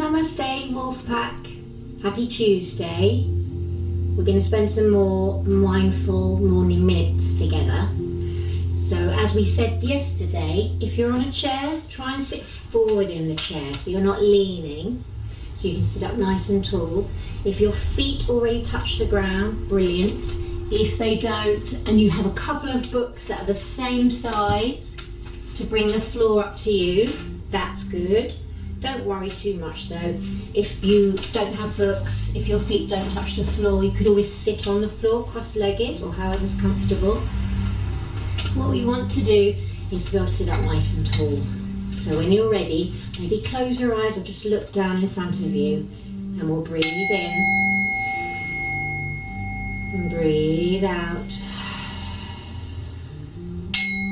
Namaste, Wolfpack. Happy Tuesday. We're going to spend some more mindful morning minutes together. So as we said yesterday, if you're on a chair, try and sit forward in the chair so you're not leaning, so you can sit up nice and tall. If your feet already touch the ground, brilliant. If they don't, and you have a couple of books that are the same size to bring the floor up to you, that's good. Don't worry too much though. If you don't have books, if your feet don't touch the floor, you could always sit on the floor cross-legged or however's comfortable. What we want to do is to be able to sit up nice and tall. So when you're ready, maybe close your eyes or just look down in front of you, and we'll breathe in and breathe out.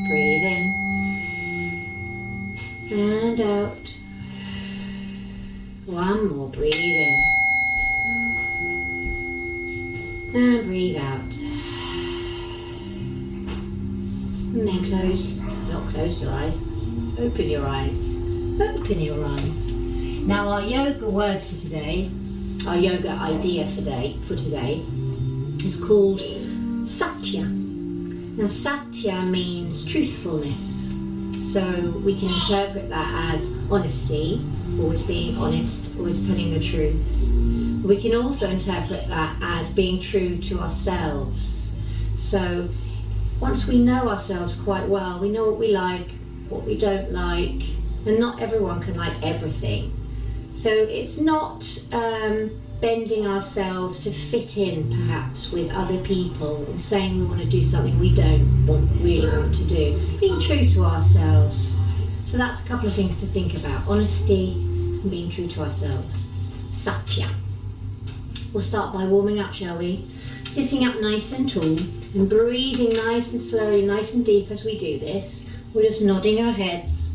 Breathe in and out. One more, breathe in and breathe out. And then close your eyes, open your eyes, open your eyes. Now our yoga word for today, our yoga idea for today is called SATYA. Now SATYA means truthfulness. So we can interpret that as honesty, always being honest, always telling the truth. We can also interpret that as being true to ourselves. So once we know ourselves quite well, we know what we like, what we don't like, and not everyone can like everything. So it's not bending ourselves to fit in perhaps with other people and saying we want to do something we don't really want to do. Being true to ourselves. So that's a couple of things to think about. Honesty and being true to ourselves. Satya. We'll start by warming up, shall we? Sitting up nice and tall and breathing nice and slowly, nice and deep as we do this. We're just nodding our heads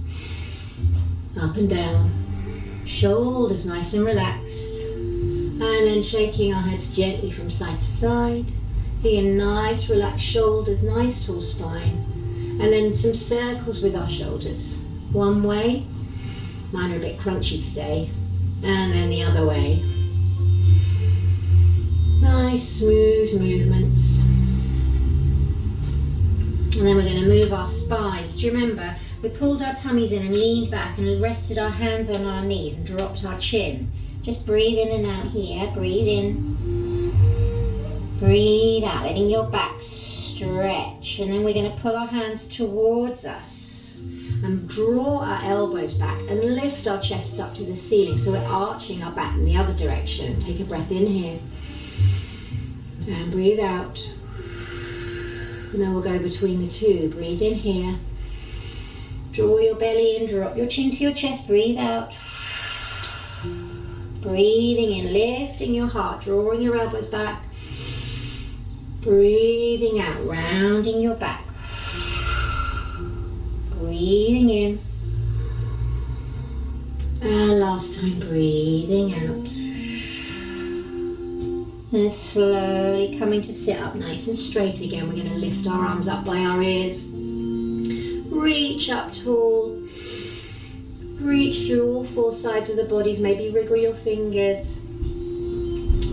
up and down. Shoulders nice and relaxed. And then shaking our heads gently from side to side. Again, nice relaxed shoulders, nice tall spine. And then some circles with our shoulders. One way, mine are a bit crunchy today. And then the other way. Nice smooth movements. And then we're going to move our spines. Do you remember? We pulled our tummies in and leaned back and rested our hands on our knees and dropped our chin. Just breathe in and out here. Breathe in. Breathe out, letting your back stretch. And then we're going to pull our hands towards us and draw our elbows back and lift our chest up to the ceiling. So we're arching our back in the other direction. Take a breath in here. And breathe out. And then we'll go between the two. Breathe in here. Draw your belly in, drop your chin to your chest. Breathe out. Breathing in, lifting your heart, drawing your elbows back. Breathing out, rounding your back. Breathing in. And last time, breathing out. And slowly coming to sit up nice and straight again. We're going to lift our arms up by our ears. Reach up tall. Reach through all four sides of the bodies. Maybe wriggle your fingers.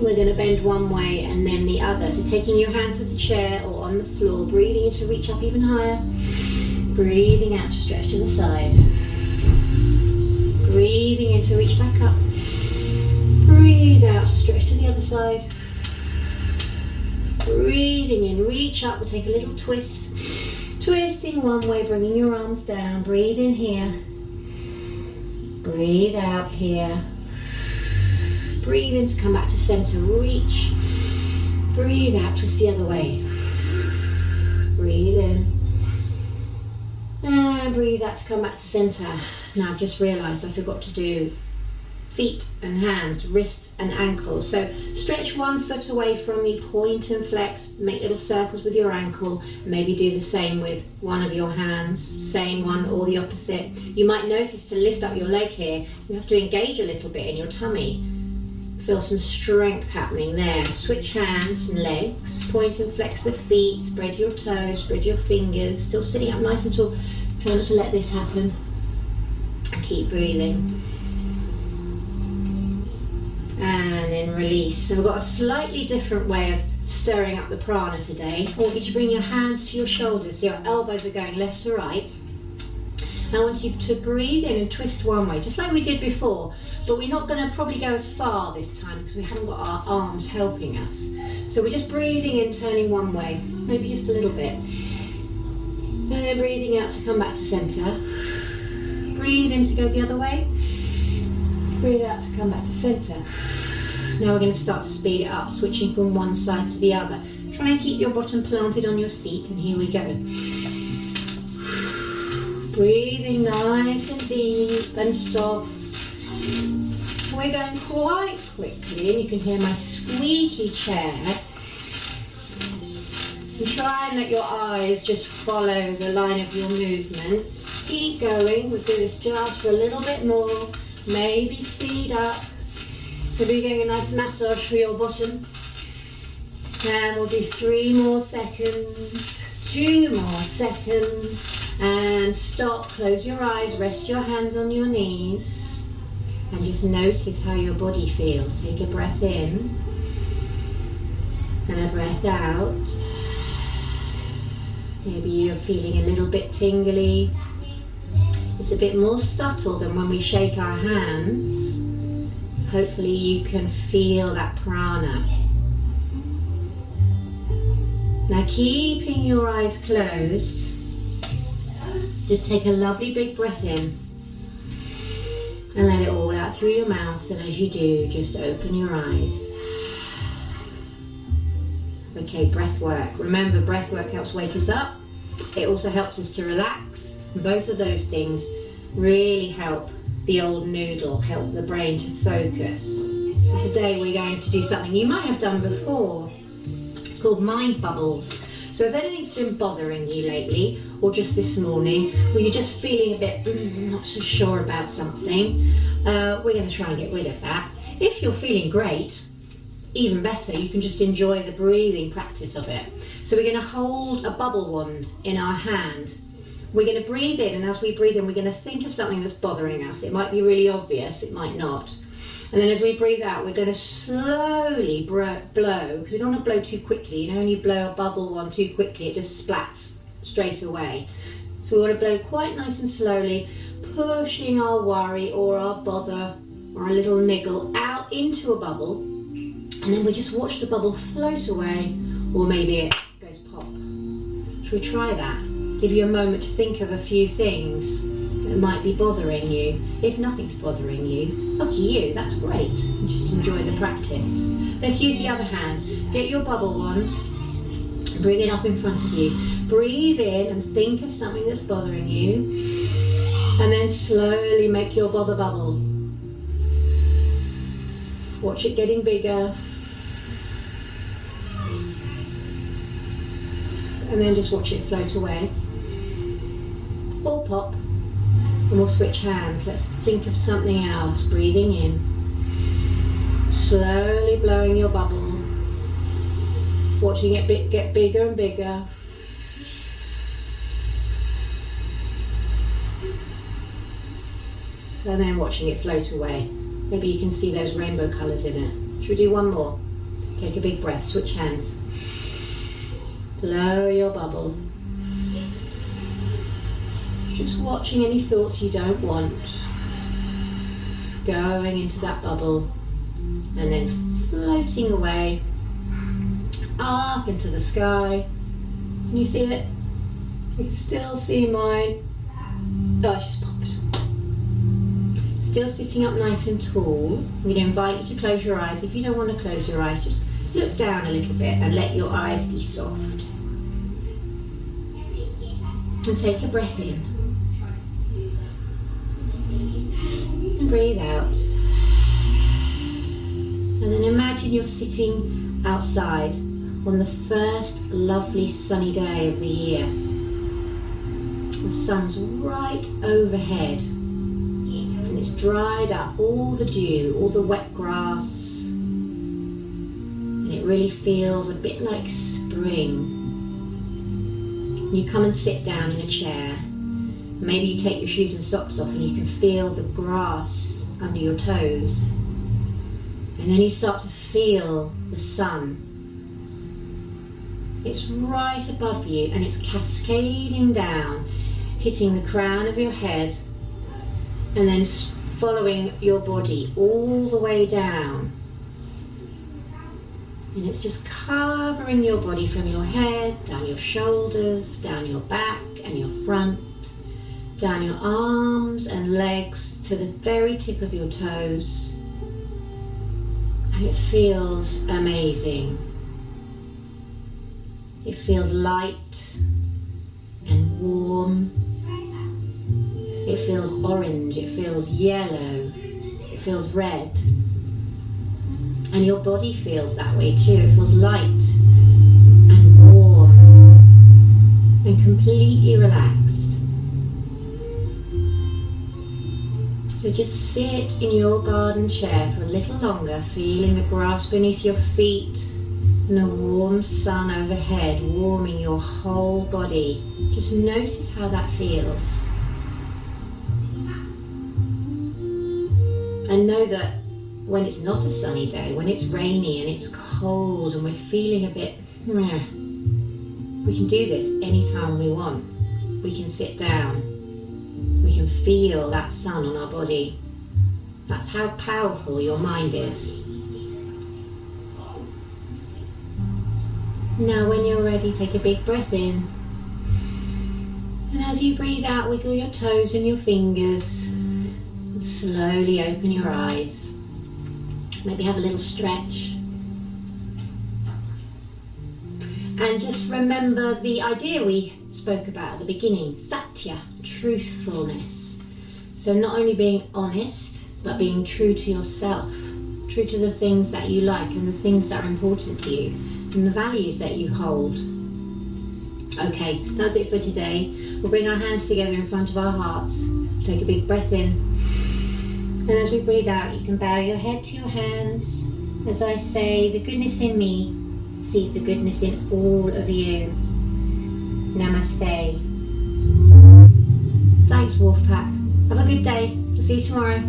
We're going to bend one way and then the other. So taking your hand to the chair or on the floor. Breathing in to reach up even higher. Breathing out to stretch to the side. Breathing in to reach back up. Breathe out to stretch to the other side. Breathing in, reach up, we'll take a little twist. Twisting one way, bringing your arms down. Breathe in here. Breathe out here. Breathe in to come back to center, reach. Breathe out, twist the other way. Breathe in. And breathe out to come back to center. Now I've just realized I forgot to do feet and hands, wrists and ankles. So stretch one foot away from you, point and flex, make little circles with your ankle. Maybe do the same with one of your hands, same one or the opposite. You might notice to lift up your leg here, you have to engage a little bit in your tummy. Feel some strength happening there. Switch hands and legs, point and flex the feet, spread your toes, spread your fingers, still sitting up nice and tall. Try not to let this happen. Keep breathing. And then release. So we've got a slightly different way of stirring up the prana today. I want you to bring your hands to your shoulders, so your elbows are going left to right. I want you to breathe in and twist one way, just like we did before, but we're not going to probably go as far this time because we haven't got our arms helping us. So we're just breathing in, turning one way, maybe just a little bit. And then breathing out to come back to centre. Breathe in to go the other way. Breathe out to come back to centre. Now we're going to start to speed it up, switching from one side to the other. Try and keep your bottom planted on your seat, and here we go. Breathing nice and deep and soft. We're going quite quickly, and you can hear my squeaky chair. And try and let your eyes just follow the line of your movement. Keep going. We'll do this just for a little bit more. Maybe speed up. Maybe getting a nice massage for your bottom. And we'll do 3 more seconds, 2 more seconds, and stop. Close your eyes, rest your hands on your knees, and just notice how your body feels. Take a breath in and a breath out. Maybe you're feeling a little bit tingly. It's a bit more subtle than when we shake our hands. Hopefully you can feel that prana. Now, keeping your eyes closed, just take a lovely big breath in and let it all out through your mouth, and as you do, just open your eyes. Okay, breath work. Remember, breath work helps wake us up. It also helps us to relax. And both of those things really help the old noodle, help the brain to focus. So today we're going to do something you might have done before. It's called mind bubbles. So if anything's been bothering you lately, or just this morning, or you're just feeling a bit not so sure about something, we're going to try and get rid of that. If you're feeling great, even better, you can just enjoy the breathing practice of it. So we're going to hold a bubble wand in our hand. We're going to breathe in, and as we breathe in, we're going to think of something that's bothering us. It might be really obvious, it might not. And then as we breathe out, we're going to slowly blow, because we don't want to blow too quickly. You know, when you blow a bubble wand too quickly, it just splats straight away. So we want to blow quite nice and slowly, pushing our worry or our bother or a little niggle out into a bubble. And then we just watch the bubble float away, or maybe it goes pop. Shall we try that? Give you a moment to think of a few things that might be bothering you. If nothing's bothering you, lucky you, that's great. Just enjoy the practice. Let's use the other hand. Get your bubble wand, bring it up in front of you. Breathe in and think of something that's bothering you, and then slowly make your bother bubble. Watch it getting bigger. And then just watch it float away. Or pop. And we'll switch hands. Let's think of something else. Breathing in. Slowly blowing your bubble. Watching it get bigger and bigger. And then watching it float away. Maybe you can see those rainbow colours in it. Should we do one more? Take a big breath. Switch hands. Blow your bubble. Just watching any thoughts you don't want going into that bubble, and then floating away up into the sky. Can you see it? You can still see mine. Oh, it's just popped. Still sitting up nice and tall. We'd invite you to close your eyes. If you don't want to close your eyes, just look down a little bit and let your eyes be soft. And take a breath in. And breathe out. And then imagine you're sitting outside on the first lovely sunny day of the year. The sun's right overhead. And it's dried up all the dew, all the wet grass. And it really feels a bit like spring. You come and sit down in a chair. Maybe you take your shoes and socks off and you can feel the grass under your toes. And then you start to feel the sun. It's right above you and it's cascading down, hitting the crown of your head and then following your body all the way down. And it's just covering your body from your head, down your shoulders, down your back and your front, down your arms and legs to the very tip of your toes. And it feels amazing. It feels light and warm. It feels orange, it feels yellow, it feels red. And your body feels that way too. It feels light and warm and completely relaxed. So just sit in your garden chair for a little longer, feeling the grass beneath your feet and the warm sun overhead warming your whole body. Just notice how that feels. And know that when it's not a sunny day, when it's rainy and it's cold and we're feeling a bit, we can do this anytime we want. We can sit down. We can feel that sun on our body. That's how powerful your mind is. Now when you're ready, take a big breath in. And as you breathe out, wiggle your toes and your fingers. And slowly open your eyes. Maybe have a little stretch. And just remember the idea we spoke about at the beginning, Satya, truthfulness. So not only being honest, but being true to yourself, true to the things that you like and the things that are important to you and the values that you hold. Okay, that's it for today. We'll bring our hands together in front of our hearts. Take a big breath in. And as we breathe out, you can bow your head to your hands as I say, the goodness in me sees the goodness in all of you. Namasté. Thanks, Wolfpack. Have a good day. See you tomorrow.